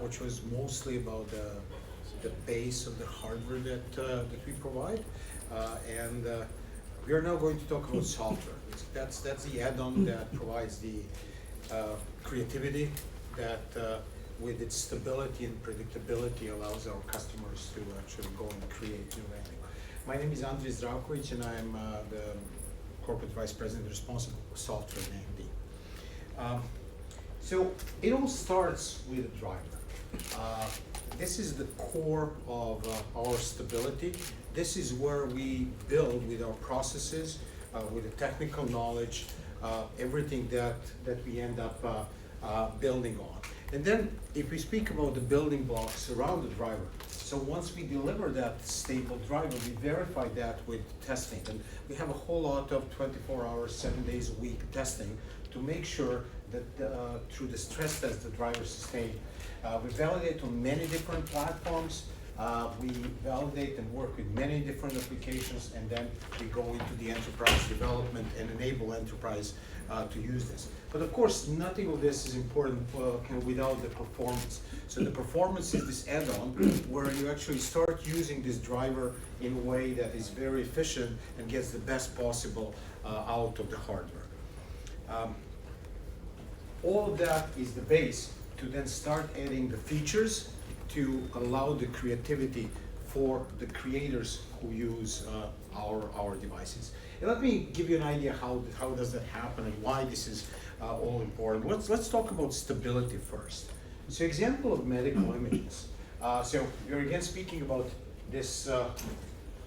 which was mostly about the base of the hardware that we provide. And we are now going to talk about software. That's the add-on that provides the creativity that with its stability and predictability allows our customers to actually go and create new value. My name is Andrej Zdravkovic, and I'm the Corporate Vice President responsible for software at AMD. So it all starts with a driver. This is the core of our stability. This is where we build with our processes, with the technical knowledge, everything that we end up building on. And then if we speak about the building blocks around the driver, so once we deliver that stable driver, we verify that with testing. And we have a whole lot of 24 hours, 7 days a week testing to make sure that through the stress test the driver sustained. We validate on many different platforms. We validate and work with many different applications, and then we go into the enterprise development and enable enterprise to use this. But of course, nothing of this is important without the performance. So the performance is this add-on where you actually start using this driver in a way that is very efficient and gets the best possible out of the hardware. All of that is the base to then start adding the features to allow the creativity for the creators who use our devices. And let me give you an idea how does that happen and why this is all important. Let's talk about stability first. So example of medical images. So you're again speaking about this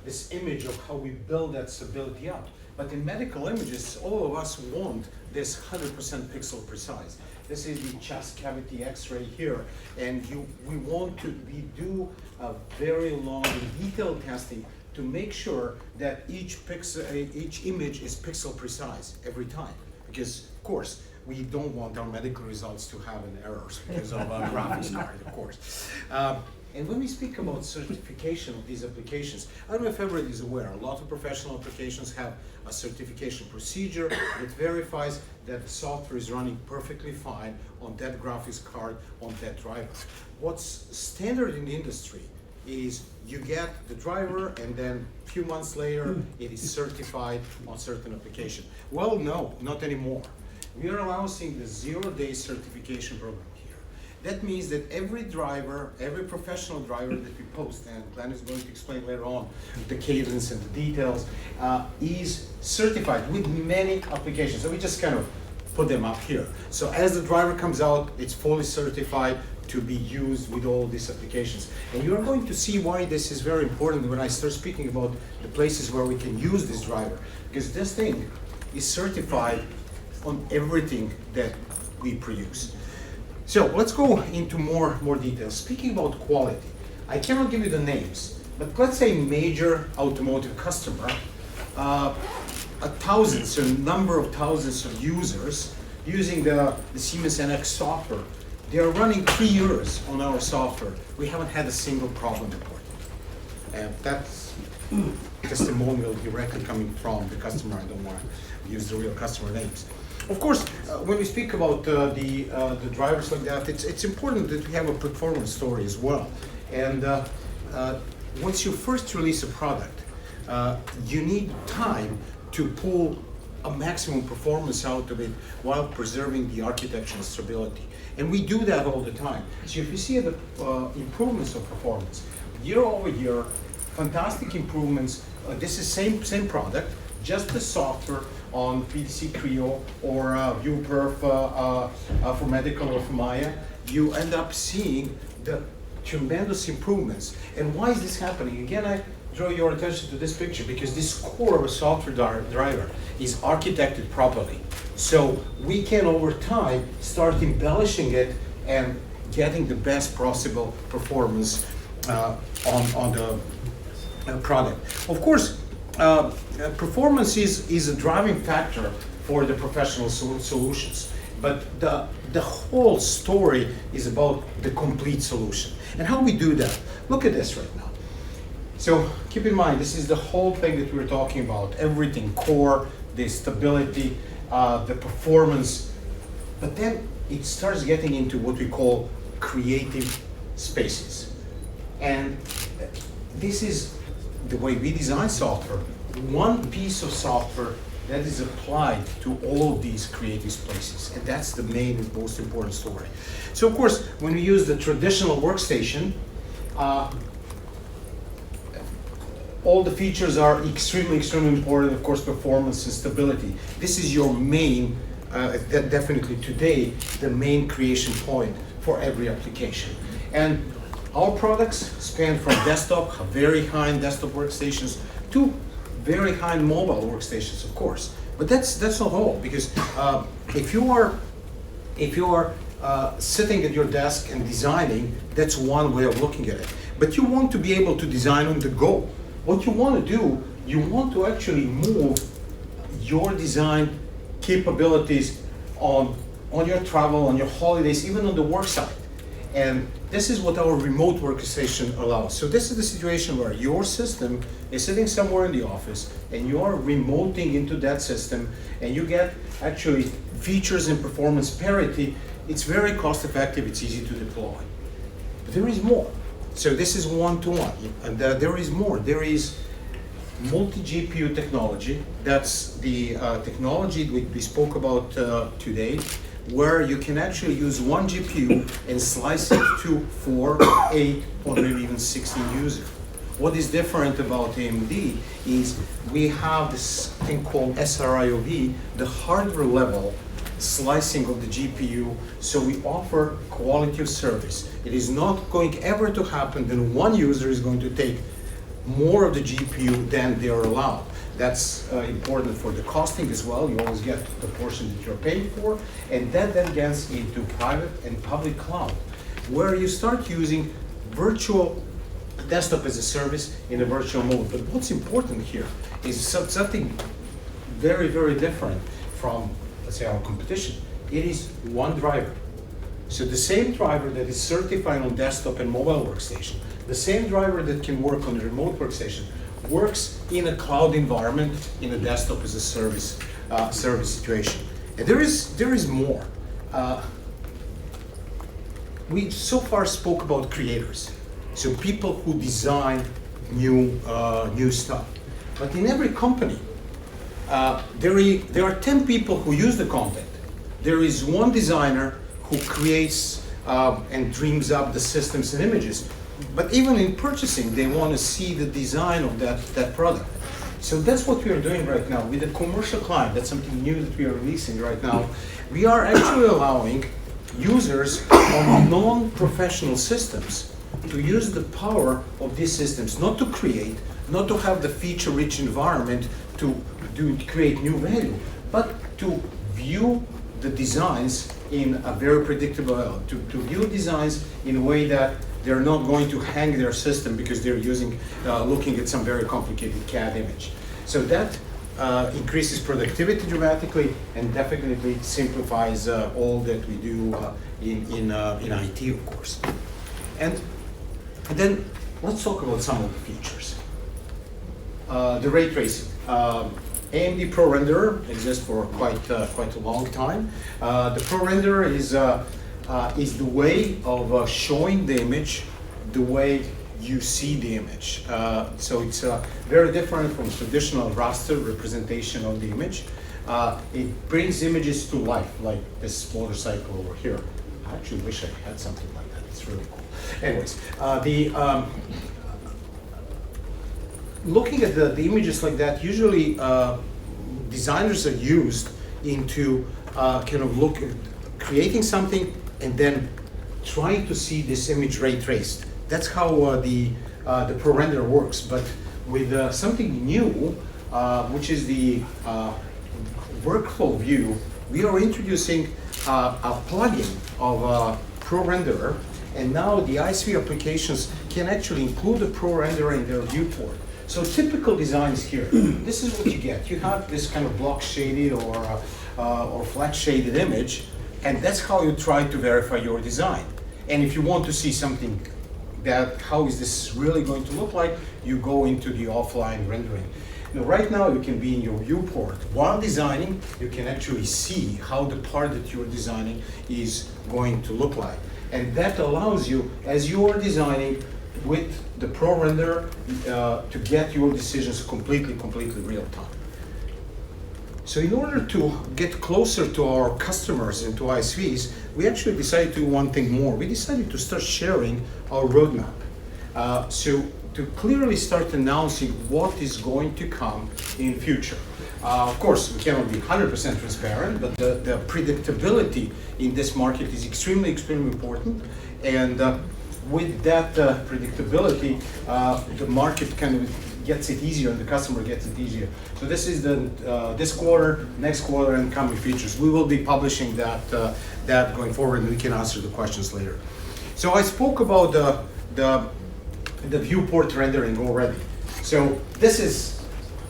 this image of how we build that stability up. But in medical images, all of us want this 100% pixel precise. This is the chest cavity X-ray here, and we want to do a very long and detailed testing to make sure that each image is pixel precise every time. Because of course, we don't want our medical results to have an errors because of our graphics card, of course. And when we speak about certification of these applications, I don't know if everybody is aware, a lot of professional applications have a certification procedure that verifies that the software is running perfectly fine on that graphics card, on that driver. What's standard in the industry is you get the driver and then a few months later it is certified on certain application. Well, no, not anymore. We are announcing the 0-day certification program. That means that every driver, every professional driver that we post, and Glenn is going to explain later on the cadence and the details, is certified with many applications. So we just kind of put them up here. So as the driver comes out, it's fully certified to be used with all these applications. And you're going to see why this is very important when I start speaking about the places where we can use this driver. Because this thing is certified on everything that we produce. So let's go into more details. Speaking about quality, I cannot give you the names, but let's say major automotive customer, a number of thousands of users using the Siemens NX software. They are running 3 years on our software. We haven't had a single problem reported. And that's testimonial directly coming from the customer. I don't want to use the real customer names. Of course, when we speak about the drivers like that, it's important that we have a performance story as well. And once you first release a product, you need time to pull a maximum performance out of it while preserving the architectural stability. And we do that all the time. So if you see the improvements of performance, year over year, fantastic improvements. This is same product, just the software on PTC Creo or viewport for medical or for Maya, you end up seeing the tremendous improvements. And why is this happening? Again, I draw your attention to this picture because this core of a software driver is architected properly. So we can, over time, start embellishing it and getting the best possible performance on the product. Of course, performance is a driving factor for the professional solutions, but the whole story is about the complete solution. And how we do that? Look at this right now. So keep in mind, this is the whole thing that we're talking about, everything, core, the stability, the performance, but then it starts getting into what we call creative spaces. And this is the way we design software. One piece of software that is applied to all of these creative spaces. And that's the main and most important story. So of course, when we use the traditional workstation, all the features are extremely important, of course, performance and stability. This is your main, definitely today, the main creation point for every application. And our products span from desktop, very high-end desktop workstations, to very high-end mobile workstations, of course. But that's not all, because if you are sitting at your desk and designing, that's one way of looking at it. But you want to be able to design on the go. What you want to do, you want to actually move your design capabilities on your travel, on your holidays, even on the work site. And this is what our remote workstation allows. So this is the situation where your system is sitting somewhere in the office and you are remoting into that system and you get actually features and performance parity. It's very cost effective, it's easy to deploy. But there is more. So this is one-to-one, and there is more. There is multi-GPU technology. That's the technology we spoke about today, where you can actually use one GPU and slice it to 4, 8, or maybe even 16 users. What is different about AMD is we have this thing called SRIOV, the hardware level slicing of the GPU, so we offer quality of service. It is not going ever to happen that one user is going to take more of the GPU than they are allowed. That's important for the costing as well. You always get the portion that you're paying for, and that then gets into private and public cloud, where you start using virtual desktop as a service in a virtual mode. But what's important here is something very, very different from, let's say, our competition. It is one driver. So the same driver that is certified on desktop and mobile workstation, the same driver that can work on a remote workstation, works in a cloud environment, in a desktop as a service situation. And there is more. We so far spoke about creators, so people who design new stuff. But in every company, there are 10 people who use the content. There is one designer who creates and dreams up the systems and images. But even in purchasing, they want to see the design of that product. So that's what we are doing right now with the commercial client. That's something new that we are releasing right now. We are actually allowing users on non-professional systems to use the power of these systems, not to create, not to have the feature-rich environment to create new value, but to view the designs in a very predictable way, to view designs in a way that they're not going to hang their system because they're looking at some very complicated CAD image. So that increases productivity dramatically and definitely simplifies all that we do in IT, of course. And then let's talk about some of the features. The ray tracing. AMD ProRender exists for quite a long time. The ProRender is the way of showing the image the way you see the image. So it's very different from traditional raster representation of the image. It brings images to life, like this motorcycle over here. I actually wish I had something like that. It's really cool. Anyways, looking at the images like that, usually designers are used into kind of creating something and then trying to see this image ray traced. That's how the ProRender works. But with something new, which is the workflow view, we are introducing a plugin of ProRender, and now the ISV applications can actually include the ProRender in their viewport. So typical designs here, this is what you get. You have this kind of block shaded or flat shaded image, and that's how you try to verify your design. And if you want to see something that, how is this really going to look like, you go into the offline rendering. Now, right now you can be in your viewport. While designing, you can actually see how the part that you're designing is going to look like. And that allows you, as you are designing with the ProRender, to get your decisions completely real time. So in order to get closer to our customers and to ISVs, we actually decided to do one thing more. We decided to start sharing our roadmap. So to clearly start announcing what is going to come in future. Of course, we cannot be 100% transparent, but the predictability in this market is extremely important. And with that predictability, the market kind of gets it easier and the customer gets it easier. So this is the this quarter, next quarter, and coming features. We will be publishing that going forward, and we can answer the questions later. So I spoke about the viewport rendering already. So this is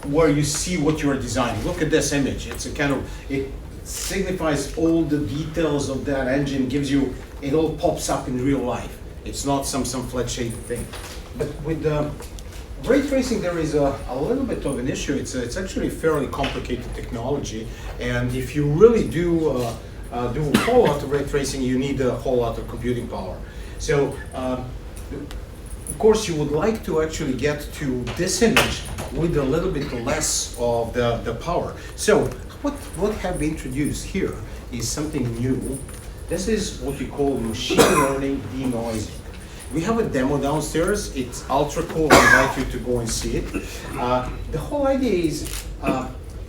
where you see what you are designing. Look at this image. It's a kind of, it signifies all the details of that engine, gives you, it all pops up in real life. It's not some flat shaded thing. But with the ray tracing, there is a little bit of an issue. It's actually fairly complicated technology, and if you really do a whole lot of ray tracing, you need a whole lot of computing power. So, of course, you would like to actually get to this image with a little bit less of the power. So, what have we introduced here is something new. This is what we call machine learning denoising. We have a demo downstairs. It's ultra cool. I invite you to go and see it. The whole idea is,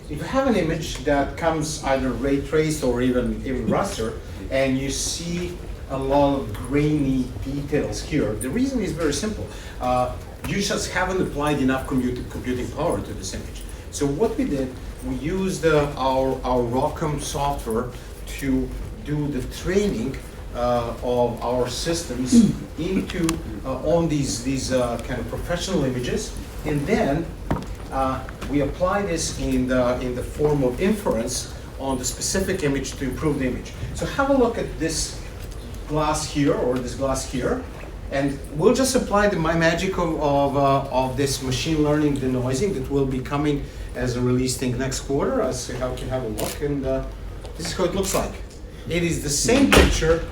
if you have an image that comes either ray traced or even raster, and you see a lot of grainy details here, the reason is very simple. You just haven't applied enough computing power to this image. So what we did, we used our ROCm software to do the training of our systems into on these kind of professional images, and then we apply this in the form of inference on the specific image to improve the image. So have a look at this glass here or this glass here, and we'll just apply the magic of this machine learning denoising that will be coming as a release thing next quarter. As how you can have a look, and this is how it looks like. It is the same picture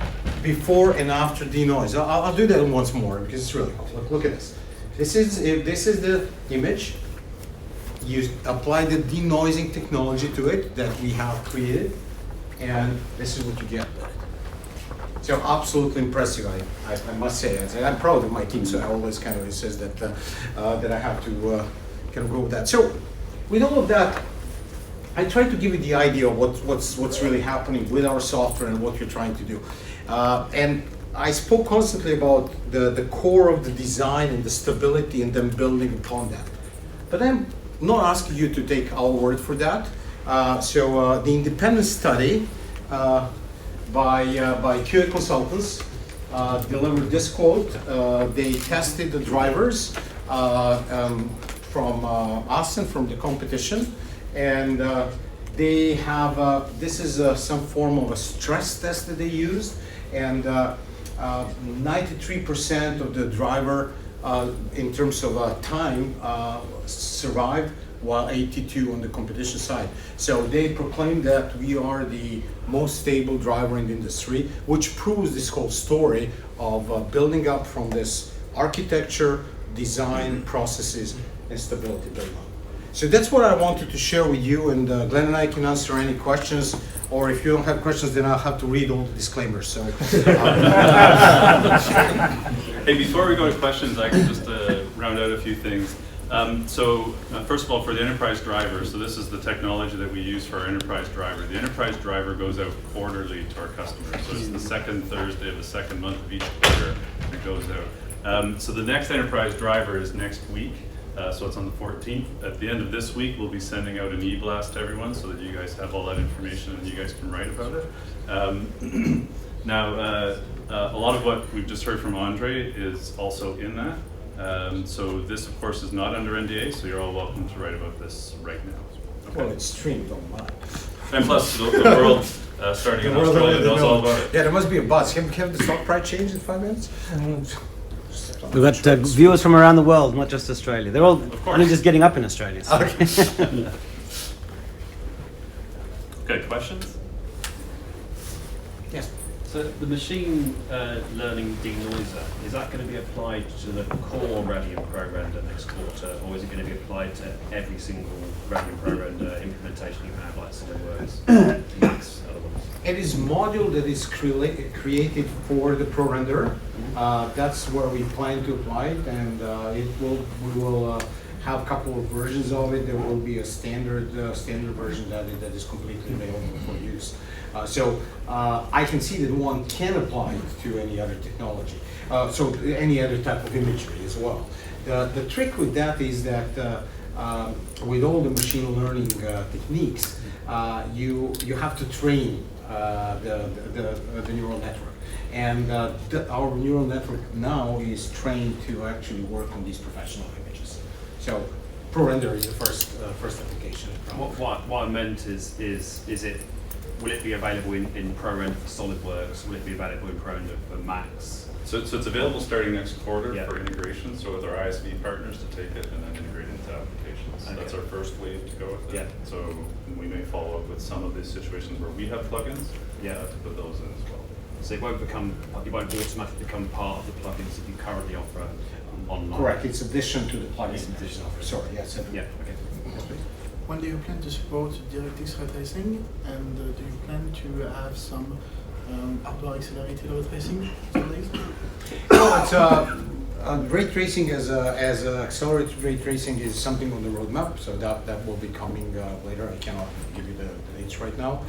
before and after denoise. I'll do that once more because it's really cool. Look at this. This is the image. You apply the denoising technology to it that we have created, and this is what you get. So absolutely impressive, I must say. I'm proud of my team, so I always kind of says that that I have to kind of go with that. So with all of that, I try to give you the idea of what's really happening with our software and what you're trying to do. And I spoke constantly about the core of the design and the stability and then building upon that. But I'm not asking you to take our word for that. The independent study by QA consultants delivered this quote. They tested the drivers from us and from the competition, and they have this is some form of a stress test that they used, and 93% of the driver in terms of time survived, while 82 on the competition side. So they proclaimed that we are the most stable driver in the industry, which proves this whole story of building up from this architecture, design, processes, and stability build up. So that's what I wanted to share with you, and Glenn and I can answer any questions, or if you don't have questions, then I'll have to read all the disclaimers. So, Hey, before we go to questions, I can just round out a few things. First of all, for the enterprise driver, so this is the technology that we use for our enterprise driver. The enterprise driver goes out quarterly to our customers. So it's the second Thursday of the second month of each quarter it goes out. So the next enterprise driver is next week. So it's on the 14th. At the end of this week, we'll be sending out an e-blast to everyone so that you guys have all that information and you guys can write about it. A lot of what we've just heard from Andre is also in that. So this, of course, is not under NDA, so you're all welcome to write about this right now. Okay. Well, it's streamed online. And plus, the world starting in Australia knows all about it. Yeah, there must be a buzz. Can the stock price change in 5 minutes? We've got viewers from around the world, not just Australia. They're all only just getting up in Australia. So. Okay. Okay, questions? Yes. So So the machine learning denoiser, is that going to be applied to the core Radiant ProRender next quarter, or is it going to be applied to every single Radiant ProRender implementation you have, like SolidWorks, Max, other ones? It is module that is created for the ProRender. That's where we plan to apply it, and we will have a couple of versions of it. There will be a standard version that is completely available for use. So I can see that one can apply it to any other technology, so any other type of imagery as well. The trick with that is that with all the machine learning techniques, you have to train the neural network, and our neural network now is trained to actually work on these professional images. So ProRender is the first application. What I meant is it, will it be available in ProRender for SolidWorks? Will it be available in ProRender for Max? So it's available starting next quarter Yeah. for integration, so with our ISV partners to take it and then integrate into applications. Okay. That's our first wave to go with it. Yeah. So we may follow up with some of these situations where we have plugins to put those in as well. So it won't automatically become part of the plugins that you currently offer online? Correct. It's addition to the plugin. It's addition. Sorry. Yes. Yeah. Okay. Yes, please. When do you plan to support DirectX ray tracing, and do you plan to have some hardware accelerated ray tracing nowadays? Well, it's ray tracing as accelerated ray tracing is something on the roadmap, so that will be coming later. I cannot give you the dates right now.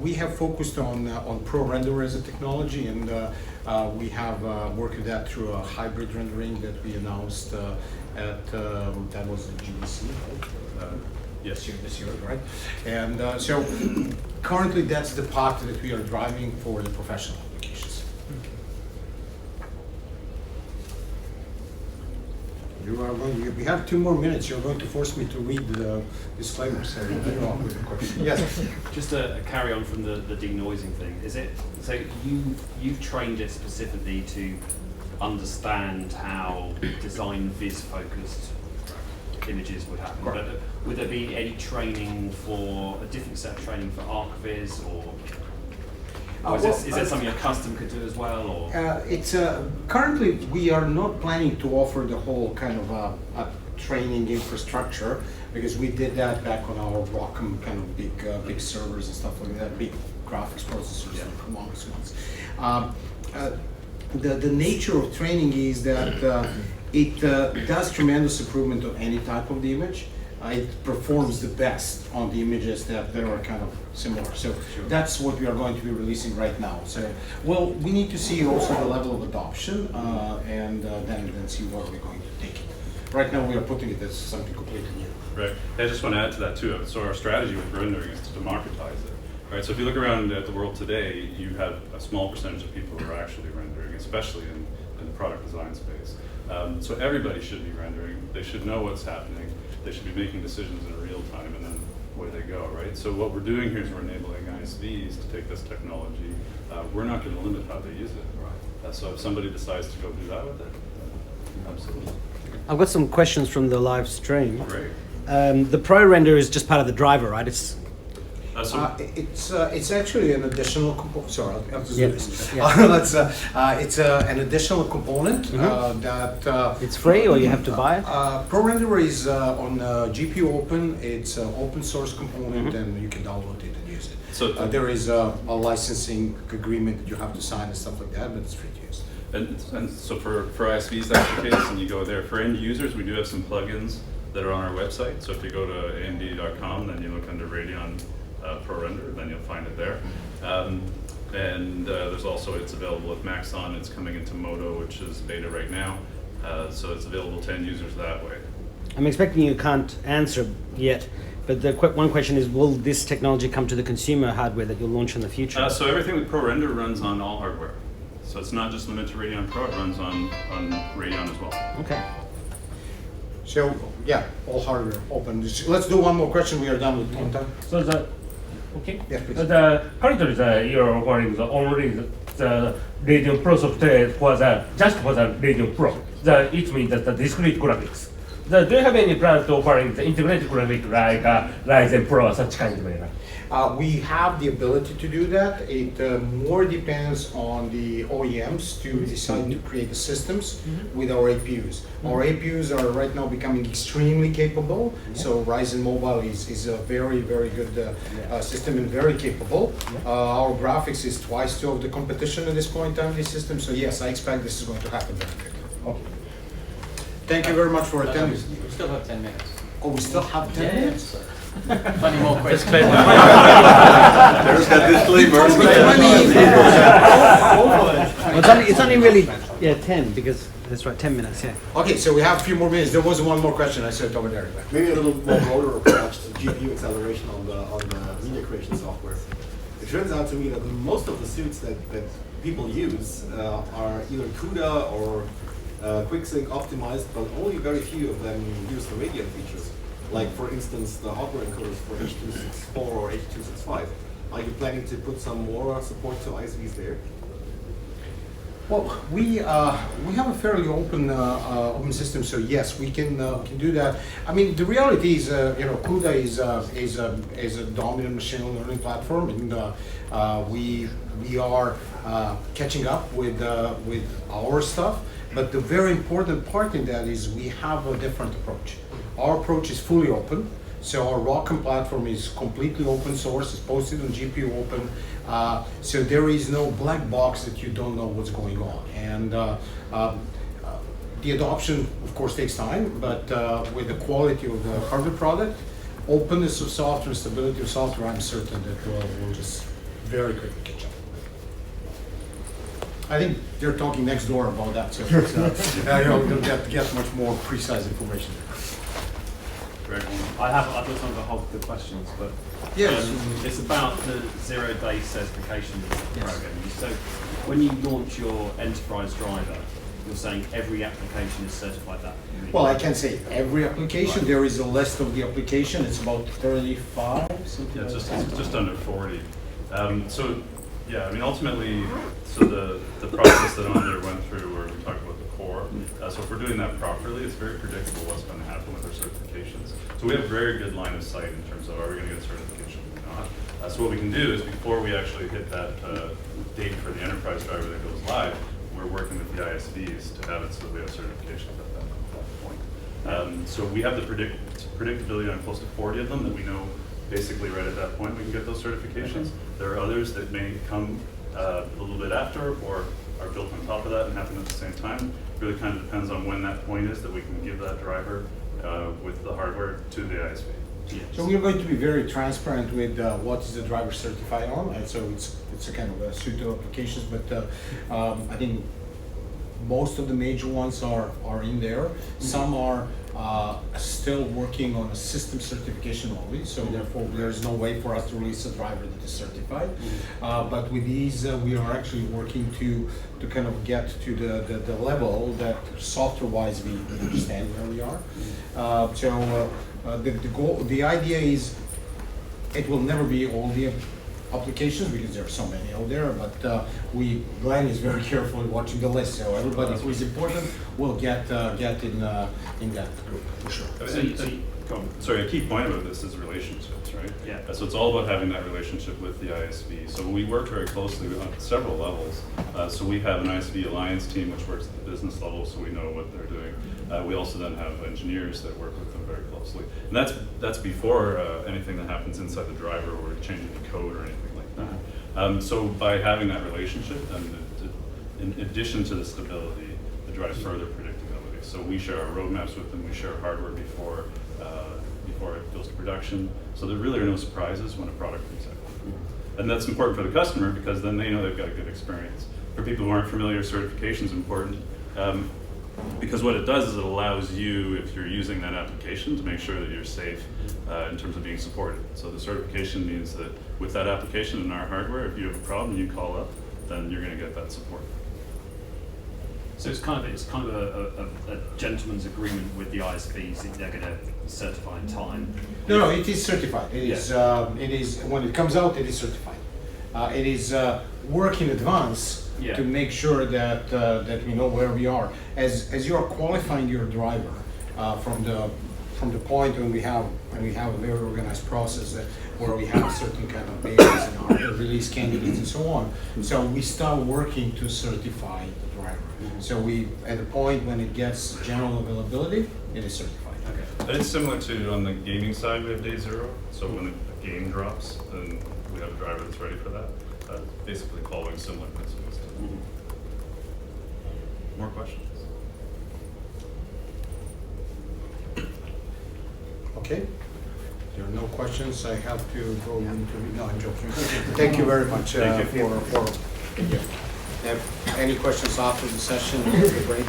We have focused on ProRender as a technology, and we have worked that through a hybrid rendering that we announced at that was the GDC, right? Yes. This year, right? And so currently that's the part that we are driving for the professional applications. We have 2 more minutes. You're going to force me to read the disclaimers. Yes. Just a carry on from the denoising thing. Is it so you've trained it specifically to understand how design viz focused images would happen? Correct. But would there be any training for a different set of training for ArcViz, or is that something a custom could do as well? Or It's currently we are not planning to offer the whole kind of a training infrastructure, because we did that back on our ROCm kind of big servers and stuff like that, big graphics processors and humongous ones. The nature of training is that it does tremendous improvement on any type of the image. It performs the best on the images that are kind of similar. So that's what we are going to be releasing right now. So, well, we need to see also the level of adoption and then see where we're going to take it. Right now we are putting it as something completely new. Right. I just want to add to that too. So our strategy with rendering is to democratize it. Right. So if you look around at the world today, you have a small percentage of people who are actually rendering, especially in the product design space. So everybody should be rendering. They should know what's happening. They should be making decisions in real time, and then away they go, right? So what we're doing here is we're enabling ISVs to take this technology. We're not going to limit how they use it. Right. So if somebody decides to go do that with it, absolutely. I've got some questions from the live stream. Great. The ProRender is just part of the driver, right? It's actually an additional component. Sorry, I'll just do this. Yeah. It's an additional component that it's free, or you have to buy it? ProRender is on GPU Open. It's an open source component, and you can download it and use it. So there is a licensing agreement that you have to sign and stuff like that, but it's free to use. And so for ISVs, that's the case, and you go there. For end users, we do have some plugins that are on our website. So if you go to AMD.com, then you look under Radeon ProRender, then you'll find it there. There's also, it's available with Maxon. It's coming into Moto, which is beta right now. So it's available to end users that way. I'm expecting you can't answer yet, but the one question is, will this technology come to the consumer hardware that you'll launch in the future? So everything with ProRender runs on all hardware. So it's not just limited to Radeon Pro, it runs on Radeon as well. Okay. So yeah, all hardware open. Let's do one more question. We are done with one time. So okay. Yes, please. Currently you are offering only the Radeon Pro software for just for the Radeon Pro. It means that the discrete graphics. Do you have any plans to offering the integrated graphic like Ryzen Pro or such kind of? We have the ability to do that. It more depends on the OEMs to decide to create the systems with our APUs. Our APUs are right now becoming extremely capable. So Ryzen Mobile is a very, very good system and very capable. Our graphics is twice two of the competition at this point in time, this system. So yes, I expect this is going to happen very quickly. Okay. Thank you very much for attending. We still have 10 minutes. Oh, we still have 10 minutes? Plenty more questions. There's that disclaimer. Well, it's only really 10 because that's right, 10 minutes. Yeah. Okay, so we have a few more minutes. There was one more question I said over there. Maybe a little more broader approach to GPU acceleration on the media creation software. It turns out to me that most of the suits that people use are either CUDA or QuickSync optimized, but only very few of them use the radiant features. Like for instance, the hardware encoders for H.264 or H.265. Are you planning to put some more support to ISVs there? Well, we have a fairly open open system, so yes, we can do that. I mean, the reality is, CUDA is a dominant machine learning platform, and we are catching up with our stuff. But the very important part in that is we have a different approach. Our approach is fully open. So our ROCm platform is completely open source. It's posted on GPU Open. So there is no black box that you don't know what's going on. And the adoption, of course, takes time. But with the quality of the hardware product, openness of software, stability of software, I'm certain that we'll just very quickly catch up. I think they're talking next door about that, so we'll get much more precise information. I've got some of the whole the questions, but yes, it's about the 0-day certification program. So when you launch your enterprise driver, you're saying every application is certified that? Well, I can't say every application. There is a list of the application. It's about 35, something like that. It's just under 40. So yeah, I mean, ultimately, so the process that Andre went through where we talked about the core, so if we're doing that properly, it's very predictable what's going to happen with our certifications. So we have a very good line of sight in terms of are we going to get certification or not. So what we can do is before we actually hit that date for the enterprise driver that goes live, we're working with the ISVs to have it so that we have certification at that point. So we have the predictability on close to 40 of them that we know basically right at that point we can get those certifications. There are others that may come a little bit after or are built on top of that and happen at the same time. It really kind of depends on when that point is that we can give that driver with the hardware to the ISV. Yes. So we're going to be very transparent with what is the driver certified on, and so it's a kind of a suite of applications, but I think most of the major ones are in there. Some are still working on a system certification only, so therefore there's no way for us to release a driver that is certified. But with these, we are actually working to kind of get to the level that software-wise we understand where we are. The goal, the idea is, it will never be all the applications because there are so many out there, but Glenn is very carefully watching the list, so everybody who is important will get in that group for sure. Sorry, a key point about this is relationships, right? Yeah. So it's all about having that relationship with the ISV. So we work very closely on several levels. So we have an ISV alliance team which works at the business level, so we know what they're doing. We also then have engineers that work with them very closely. And that's before anything that happens inside the driver or changing the code or anything like that. So by having that relationship, and in addition to the stability, it drives further predictability. So we share our roadmaps with them, we share hardware before it goes to production. So there really are no surprises when a product comes out. And that's important for the customer because then they know they've got a good experience. For people who aren't familiar, certification is important. Because what it does is it allows you, if you're using that application, to make sure that you're safe in terms of being supported. So the certification means that with that application and our hardware, if you have a problem and you call up, then you're going to get that support. So it's kind of a gentleman's agreement with the ISVs that they're going to certify in time. No, it is certified. It is when it comes out, it is certified. It is work in advance to make sure that that we know where we are. As you are qualifying your driver from the point when we have a very organized process where we have certain kind of betas in our release candidates and so on. So we start working to certify the driver. So we, at the point when it gets general availability, it is certified. And it's similar to on the gaming side, we have day zero. So when a game drops, then we have a driver that's ready for that. Basically following similar principles. More questions? Okay. There are no questions. I have to go into. No, I'm joking. Thank you very much Thank you. for. If any questions after the session, we'll take a break.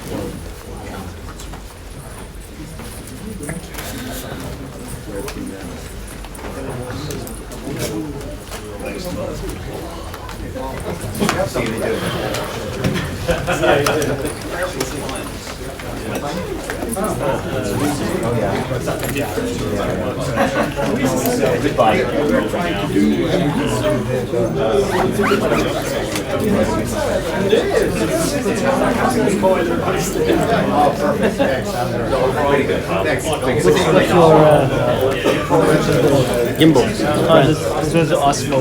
Gimbal. Oh, this was Osmo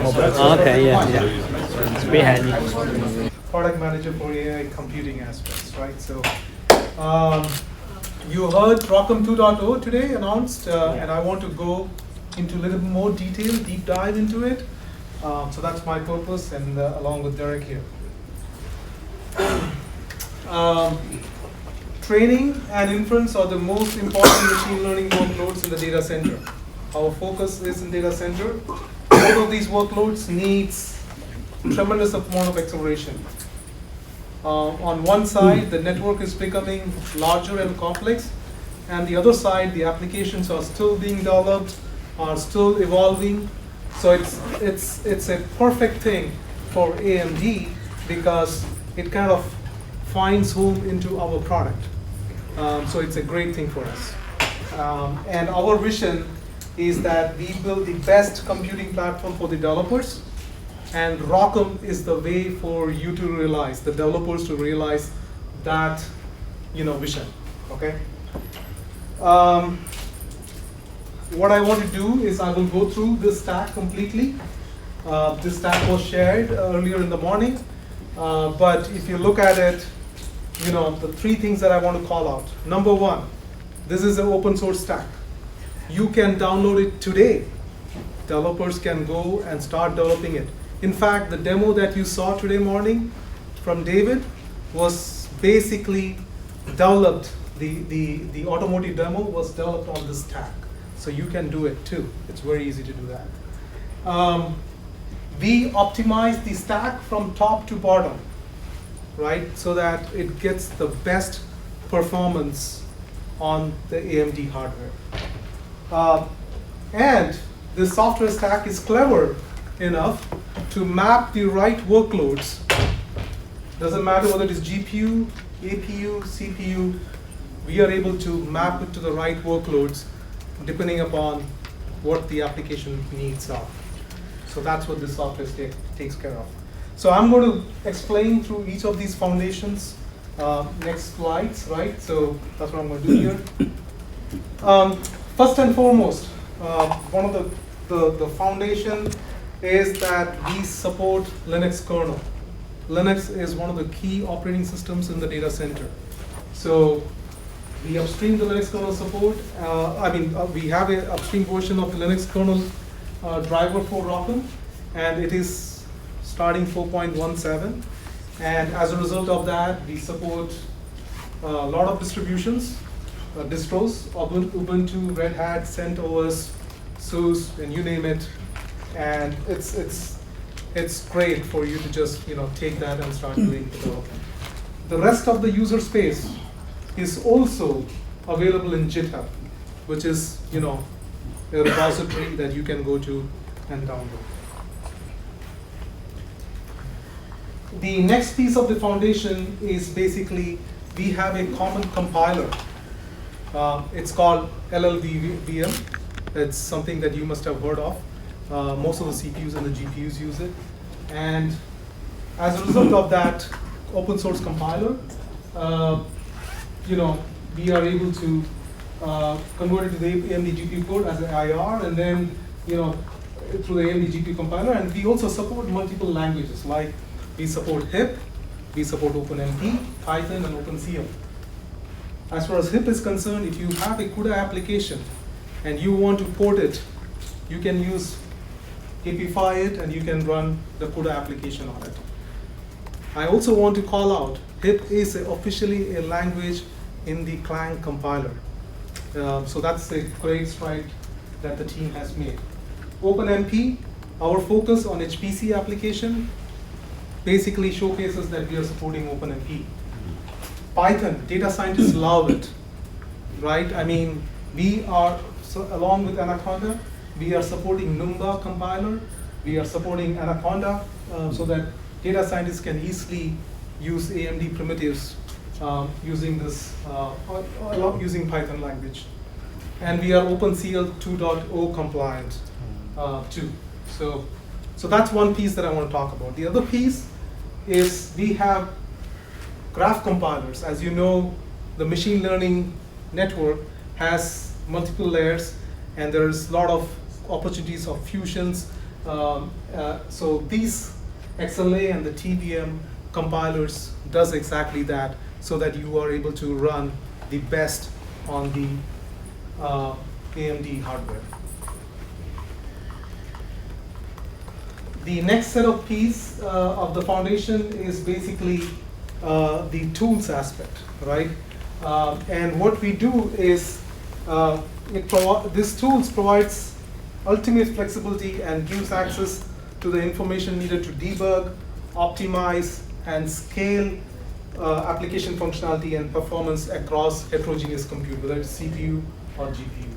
mobile. Oh, okay, yeah. It's pretty handy. Product manager for AI computing aspects, right? So you heard ROCm 2.0 today announced, and I want to go into a little more detail, deep dive into it. So that's my purpose, and along with Derek here. Training and inference are the most important machine learning workloads in the data center. Our focus is in data center. Both of these workloads needs tremendous amount of acceleration. On one side, the network is becoming larger and complex, and the other side, the applications are still being developed, are still evolving. So it's a perfect thing for AMD because it kind of finds home into our product. So it's a great thing for us. And our vision is that we build the best computing platform for the developers, and ROCm is the way for you to realize, the developers to realize that, vision. Okay. What I want to do is I will go through this stack completely. This stack was shared earlier in the morning, but if you look at it, the three things that I want to call out. Number one, this is an open source stack. You can download it today. Developers can go and start developing it. In fact, the demo that you saw today morning from David was basically developed, the automotive demo was developed on this stack. So you can do it too. It's very easy to do that. We optimize the stack from top to bottom, right? So that it gets the best performance on the AMD hardware. And the software stack is clever enough to map the right workloads. Doesn't matter whether it is GPU, APU, CPU, we are able to map it to the right workloads depending upon what the application needs are. So that's what this software takes care of. So I'm going to explain through each of these foundations next slides, right? So that's what I'm going to do here. First and foremost, one of the foundation is that we support Linux kernel. Linux is one of the key operating systems in the data center. So we upstream the Linux kernel support. We have an upstream version of the Linux kernel driver for ROCm, and it is starting 4.17. And as a result of that, we support a lot of distributions, distros, Ubuntu, Red Hat, CentOS, SUSE, and you name it. And it's great for you to just take that and start doing development. The rest of the user space is also available in GitHub, which is a repository that you can go to and download. The next piece of the foundation is basically we have a common compiler. It's called LLVM. It's something that you must have heard of. Most of the CPUs and the GPUs use it. And as a result of that open source compiler, we are able to convert it to the AMD GPU code as an IR, and then through the AMD GPU compiler, and we also support multiple languages, like we support HIP, we support OpenMP, Python, and OpenCL. As far as HIP is concerned, if you have a CUDA application and you want to port it, you can use APify it and you can run the CUDA application on it. I also want to call out, HIP is officially a language in the Clang compiler. So that's a great stride that the team has made. OpenMP, our focus on HPC application, basically showcases that we are supporting OpenMP. Python, data scientists love it, right? I mean, we are, along with Anaconda, we are supporting Numba compiler, we are supporting Anaconda, so that data scientists can easily use AMD primitives using this, using Python language. And we are OpenCL 2.0 compliant too. So that's one piece that I want to talk about. The other piece is we have graph compilers. As you know, the machine learning network has multiple layers, and there's a lot of opportunities of fusions. So these XLA and the TVM compilers does exactly that, so that you are able to run the best on the AMD hardware. The next set of piece of the foundation is basically the tools aspect, right? And what we do is, this tools provides ultimate flexibility and gives access to the information needed to debug, optimize, and scale application functionality and performance across heterogeneous compute, whether it's CPU or GPU.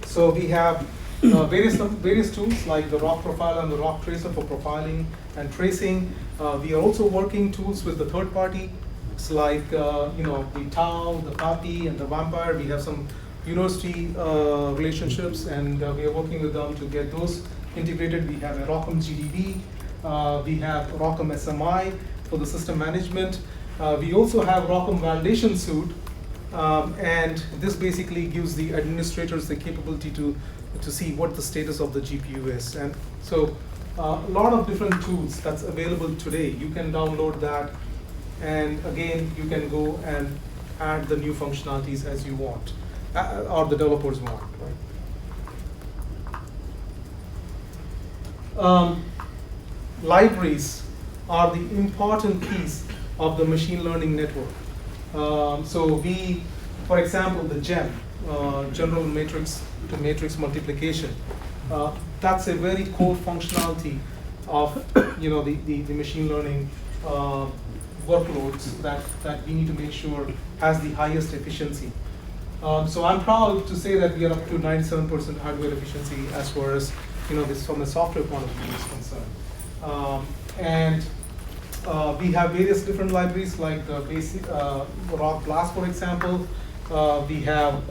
So we have various tools like the ROC profiler and the ROC tracer for profiling and tracing. We are also working tools with the third party. It's like the Tau, the Papi, and the Vampire. We have some university relationships, and we are working with them to get those integrated. We have a ROCm GDB. We have ROCm SMI for the system management. We also have ROCm validation suite, and this basically gives the administrators the capability to see what the status of the GPU is. And so a lot of different tools that's available today. You can download that, and again, you can go and add the new functionalities as you want, or the developers want, right? Libraries are the important piece of the machine learning network. So we, for example, the GEM, general matrix to matrix multiplication, that's a very core functionality of the machine learning workloads that we need to make sure has the highest efficiency. So I'm proud to say that we are up to 97% hardware efficiency as far as this from a software point of view is concerned. And we have various different libraries like the basic ROC Blast, for example. We have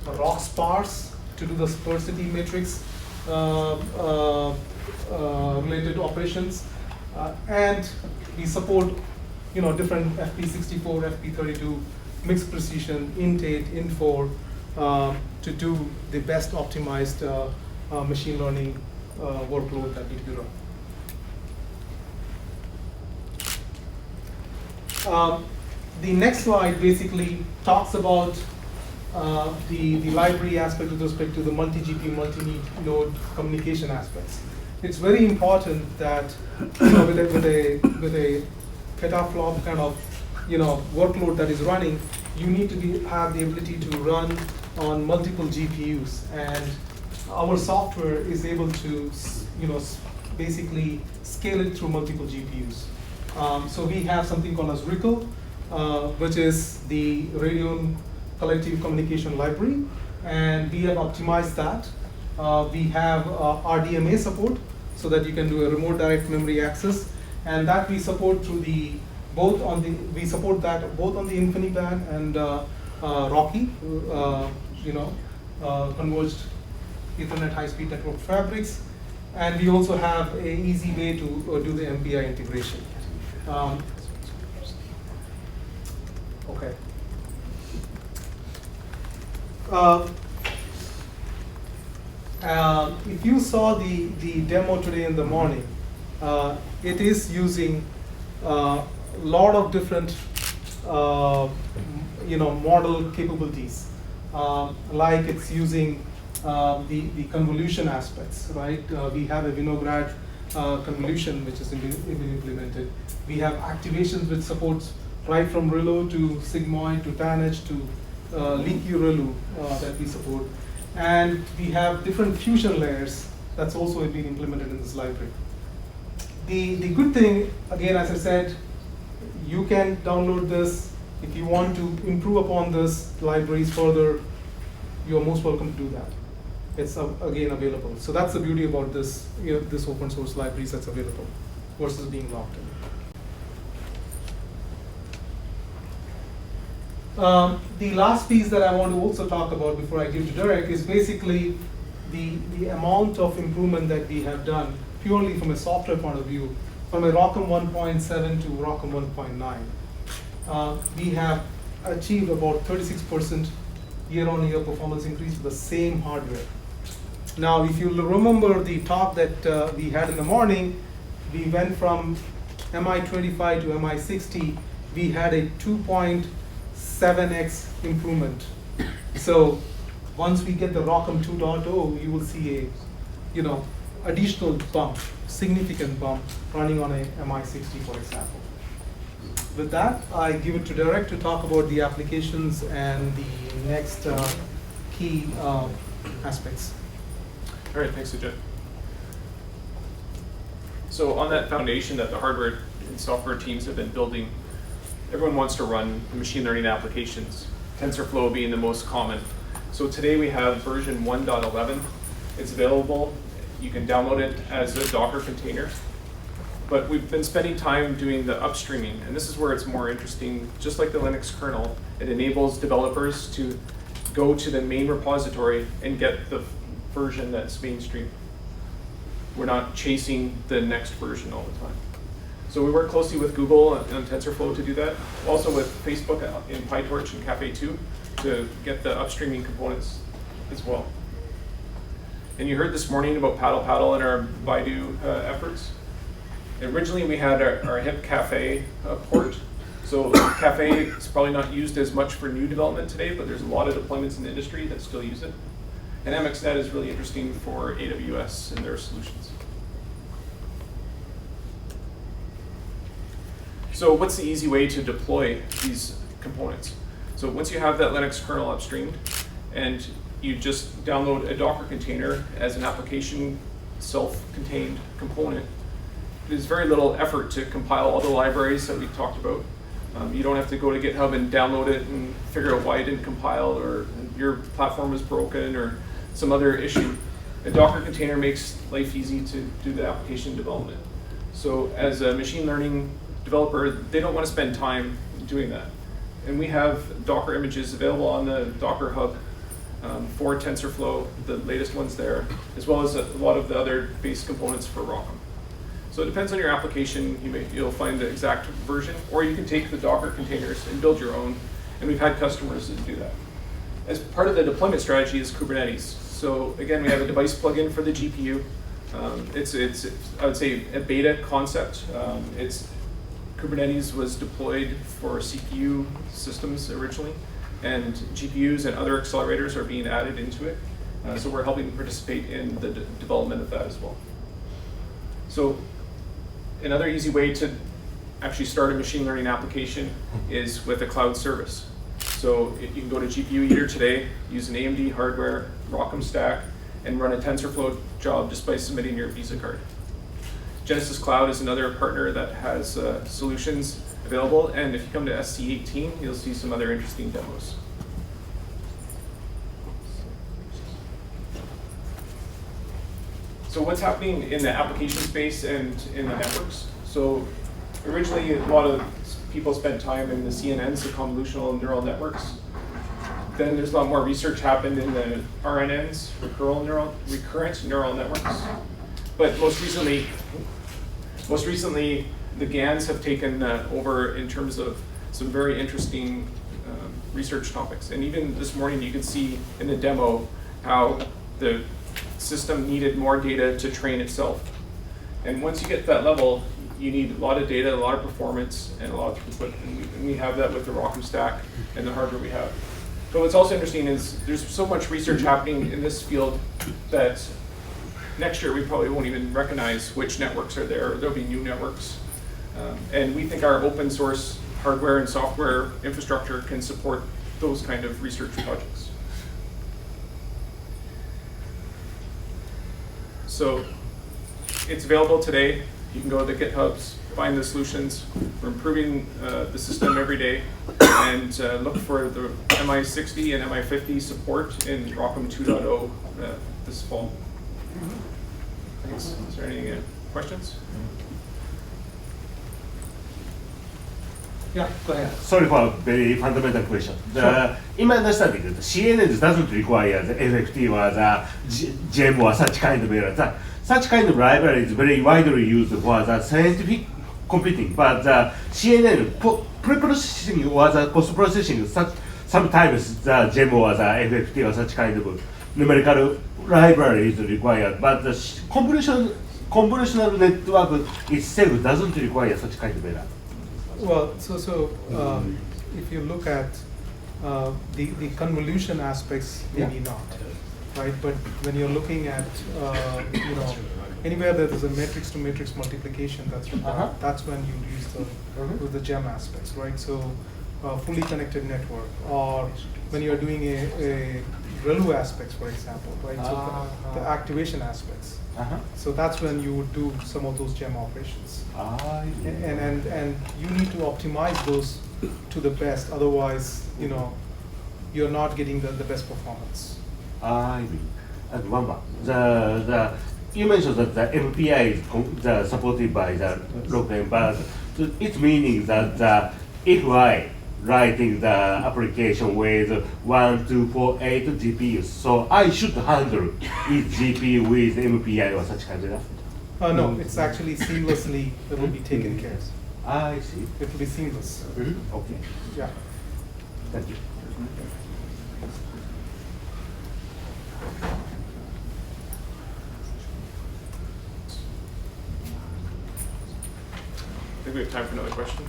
ROC Sparse to do the sparsity matrix related operations, and we support different FP64, FP32, mixed precision, INT8, INT4 to do the best optimized machine learning workload that need to be run. The next slide basically talks about the library aspect with respect to the multi-GPU, multi-node communication aspects. It's very important that with a petaflop kind of workload that is running, you need to have the ability to run on multiple GPUs, and our software is able to basically scale it through multiple GPUs. So we have something called as RICL, which is the Radeon Collective Communication Library, and we have optimized that. We have RDMA support, so that you can do a remote direct memory access, and that we support through we support that both on the InfiniBand and ROCm, converged Ethernet high-speed network fabrics, and we also have an easy way to do the MPI integration. Okay. if you saw the demo today in the morning, it is using a lot of different model capabilities. Like it's using the convolution aspects, right? We have a Vinograd convolution which has been implemented. We have activations which supports right from ReLU to sigmoid to tanh to leaky ReLU that we support. And we have different fusion layers that's also been implemented in this library. The good thing, again, as I said, you can download this. If you want to improve upon this libraries further, you're most welcome to do that. It's again available. So that's the beauty about this, this open source libraries that's available versus being locked in. The last piece that I want to also talk about before I give to Derek is basically the amount of improvement that we have done purely from a software point of view, from a ROCm 1.7 to ROCm 1.9. We have achieved about 36% year-on-year performance increase with the same hardware. Now, if you remember the talk that we had in the morning, we went from MI25 to MI60. We had a 2.7x improvement. So once we get the ROCm 2.0, you will see a additional bump, significant bump running on a MI60, for example. With that, I give it to Derek to talk about the applications and the next key aspects. All right, thanks, Sujit. So on that foundation that the hardware and software teams have been building, everyone wants to run machine learning applications, TensorFlow being the most common. So today we have version 1.11. It's available. You can download it as a Docker container. But we've been spending time doing the upstreaming, and this is where it's more interesting. Just like the Linux kernel, it enables developers to go to the main repository and get the version that's mainstream. We're not chasing the next version all the time. So we work closely with Google on TensorFlow to do that. Also with Facebook in PyTorch and Cafe2 to get the upstreaming components as well. And you heard this morning about Paddle and our Baidu efforts. Originally we had our HIP Cafe port. So Cafe is probably not used as much for new development today, but there's a lot of deployments in the industry that still use it. And MXNet is really interesting for AWS and their solutions. So what's the easy way to deploy these components? So once you have that Linux kernel upstreamed, and you just download a Docker container as an application self-contained component, there's very little effort to compile all the libraries that we've talked about. You don't have to go to GitHub and download it and figure out why it didn't compile, or your platform is broken, or some other issue. A Docker container makes life easy to do the application development. So as a machine learning developer, they don't want to spend time doing that. And we have Docker images available on the Docker Hub for TensorFlow, the latest ones there, as well as a lot of the other base components for ROCm. So it depends on your application. You'll find the exact version, or you can take the Docker containers and build your own. And we've had customers that do that. As part of the deployment strategy is Kubernetes. So again, we have a device plugin for the GPU. It's I would say a beta concept. Kubernetes was deployed for CPU systems originally, and GPUs and other accelerators are being added into it. So we're helping participate in the development of that as well. So another easy way to actually start a machine learning application is with a cloud service. So you can go to GPU Eater today, use an AMD hardware, ROCm stack, and run a TensorFlow job just by submitting your Visa card. Genesis Cloud is another partner that has solutions available, and if you come to SC18, you'll see some other interesting demos. So what's happening in the application space and in the networks? So originally, a lot of people spent time in the CNNs, the convolutional neural networks. Then there's a lot more research happened in the RNNs, recurrent neural networks. But most recently, the GANs have taken over in terms of some very interesting research topics. And even this morning, you can see in the demo how the system needed more data to train itself. And once you get to that level, you need a lot of data, a lot of performance, and a lot of throughput. And we have that with the ROCm stack and the hardware we have. But what's also interesting is there's so much research happening in this field that next year we probably won't even recognize which networks are there. There'll be new networks. And we think our open source hardware and software infrastructure can support those kind of research projects. So it's available today. You can go to the GitHubs, find the solutions. We're improving the system every day, and look for the MI60 and MI50 support in ROCm 2.0 this fall. Thanks. Is there any questions? Yeah, go ahead. Sorry for a very fundamental question. In my understanding, the CNN doesn't require the FFT or the GEM or such kind of error. Such kind of library is very widely used for the scientific computing, but the CNN pre-processing or the post-processing, sometimes the GEM or the FFT or such kind of numerical library is required, but the convolutional network itself doesn't require such kind of error. Well, if you look at the convolution aspects, maybe not, right? But when you're looking at anywhere that there's a matrix to matrix multiplication that's required, that's when you use the GEM aspects, right? So fully connected network, or when you're doing a ReLU aspects, for example, right? So the activation aspects. So that's when you would do some of those GEM operations. And you need to optimize those to the best, otherwise, you're not getting the best performance. And one more. You mentioned that the MPI is supported by the ROCm, but it's meaning that if I writing the application with 1, 2, 4, 8 GPUs, so I should handle each GPU with MPI or such kind of stuff? No, it's actually seamlessly, it will be taken care of. I see. It will be seamless. Okay. Yeah. Thank you. I think we have time for another question.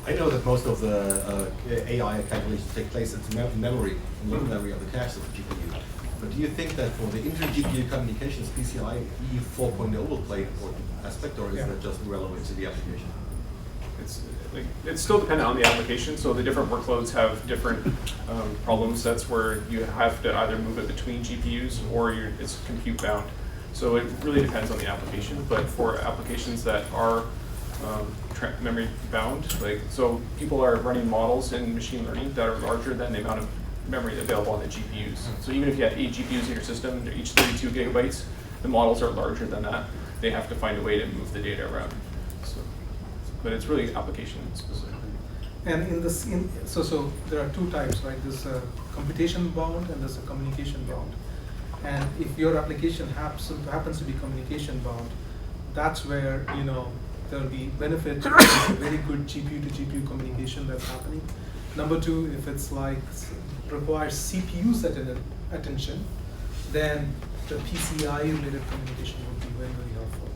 I know that most of the AI calculations take place in memory, in local memory of the cache of the GPU. But do you think that for the inter-GPU communications, PCIe 4.0 will play an important aspect, or is that just irrelevant to the application? It's still dependent on the application, so the different workloads have different problem sets where you have to either move it between GPUs or it's compute bound. So it really depends on the application, but for applications that are memory bound, so people are running models in machine learning that are larger than the amount of memory available on the GPUs. So even if you have 8 GPUs in your system, they're each 32 gigabytes, the models are larger than that. They have to find a way to move the data around. But it's really application specific. And so there are two types, right? There's a computation bound and there's a communication bound. And if your application happens to be communication bound, that's where there will be benefit to very good GPU to GPU communication that's happening. Number two, if it's requires CPU attention, then the PCI related communication would be very, very helpful.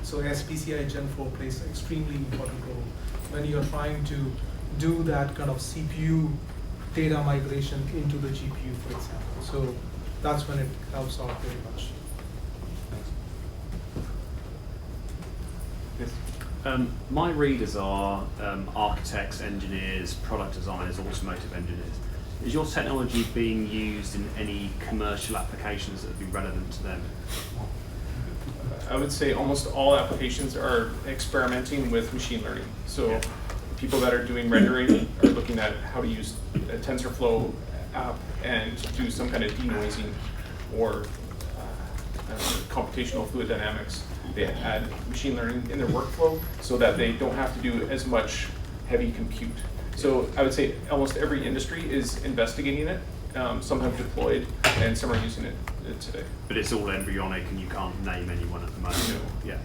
So as PCI Gen 4 plays an extremely important role when you're trying to do that kind of CPU data migration into the GPU, for example. So that's when it helps out very much. Yes. My readers are architects, engineers, product designers, automotive engineers. Is your technology being used in any commercial applications that would be relevant to them? I would say almost all applications are experimenting with machine learning. So people that are doing rendering are looking at how to use a TensorFlow app and do some kind of denoising or computational fluid dynamics. They add machine learning in their workflow so that they don't have to do as much heavy compute. So I would say almost every industry is investigating it. Some have deployed, and some are using it today. But it's all embryonic, and you can't name anyone at the moment. No.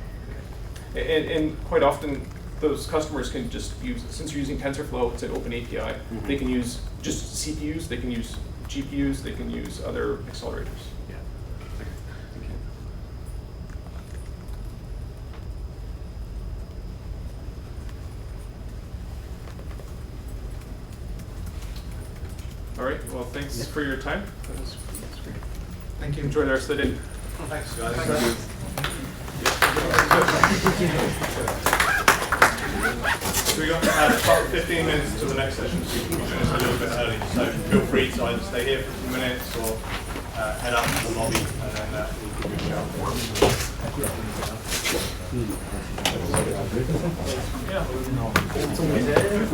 Yeah. And quite often, those customers can just use, since you're using TensorFlow, it's an open API. They can use just CPUs, they can use GPUs, they can use other accelerators. Yeah. Okay. Thank you. All right, well, thanks for your time. That was great. Thank you. Enjoy the rest of the day. Thanks, guys. So we got about 15 minutes to the next session, so you can finish a little bit early. So feel free to either stay here for a few minutes or head up to the lobby, and then we'll give you a shout. Yeah.